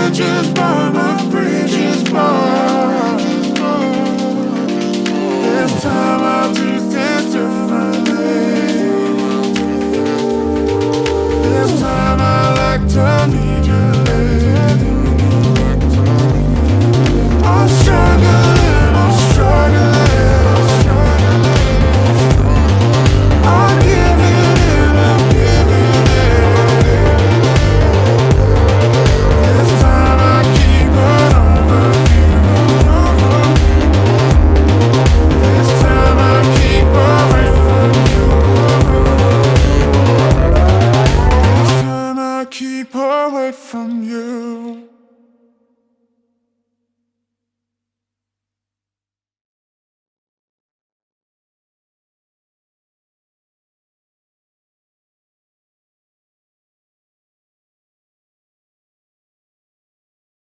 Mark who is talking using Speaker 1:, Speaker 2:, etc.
Speaker 1: bridges burn, the bridges burn. This time I'll do things differently. This time I like to need you. I'm struggling, I'm struggling. I'm giving in, I'm giving in. This time I keep it over you. This time I keep away from you. This time I keep away from you.